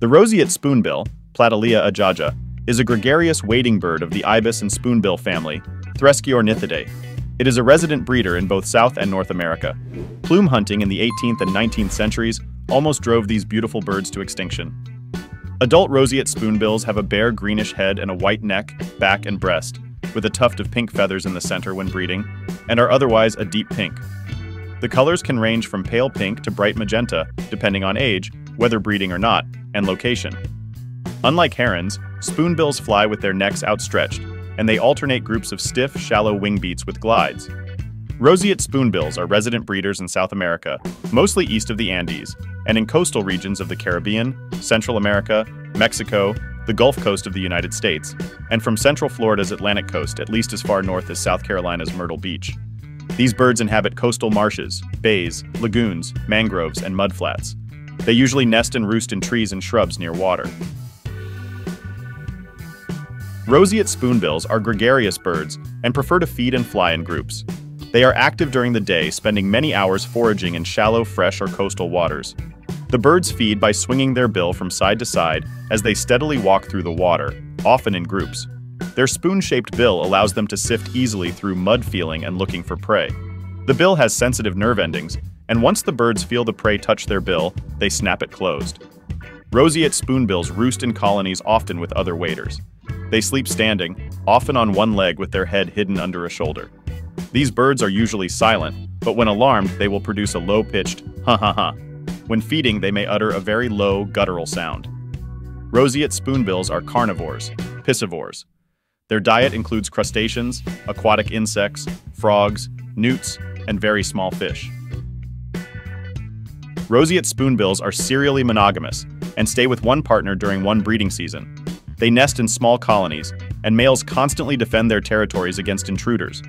The roseate spoonbill, Platalea ajaja, is a gregarious wading bird of the ibis and spoonbill family, Threskiornithidae. It is a resident breeder in both South and North America. Plume hunting in the 18th and 19th centuries almost drove these beautiful birds to extinction. Adult roseate spoonbills have a bare greenish head and a white neck, back, and breast, with a tuft of pink feathers in the center when breeding, and are otherwise a deep pink. The colors can range from pale pink to bright magenta, depending on age, whether breeding or not, and location. Unlike herons, spoonbills fly with their necks outstretched, and they alternate groups of stiff, shallow wingbeats with glides. Roseate spoonbills are resident breeders in South America, mostly east of the Andes, and in coastal regions of the Caribbean, Central America, Mexico, the Gulf Coast of the United States, and from central Florida's Atlantic coast at least as far north as South Carolina's Myrtle Beach. These birds inhabit coastal marshes, bays, lagoons, mangroves, and mudflats. They usually nest and roost in trees and shrubs near water. Roseate spoonbills are gregarious birds and prefer to feed and fly in groups. They are active during the day, spending many hours foraging in shallow, fresh, or coastal waters. The birds feed by swinging their bill from side to side as they steadily walk through the water, often in groups. Their spoon-shaped bill allows them to sift easily through mud feeling and looking for prey. The bill has sensitive nerve endings, and once the birds feel the prey touch their bill, they snap it closed. Roseate spoonbills roost in colonies, often with other waders. They sleep standing, often on one leg with their head hidden under a shoulder. These birds are usually silent, but when alarmed, they will produce a low-pitched ha-ha-ha. When feeding, they may utter a very low, guttural sound. Roseate spoonbills are carnivores, piscivores. Their diet includes crustaceans, aquatic insects, frogs, newts, and very small fish. Roseate spoonbills are serially monogamous and stay with one partner during one breeding season. They nest in small colonies, and males constantly defend their territories against intruders.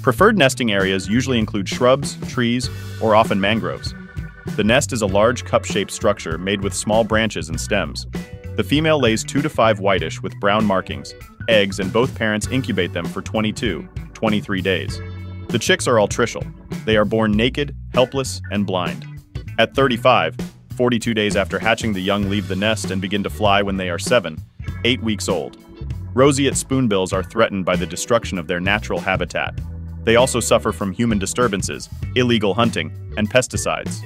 Preferred nesting areas usually include shrubs, trees, or often mangroves. The nest is a large cup-shaped structure made with small branches and stems. The female lays 2 to 5 whitish with brown markings, eggs, and both parents incubate them for 22-23 days. The chicks are altricial. They are born naked, helpless, and blind. At 42 days after hatching, the young leave the nest and begin to fly when they are 8 weeks old. Roseate spoonbills are threatened by the destruction of their natural habitat. They also suffer from human disturbances, illegal hunting, and pesticides.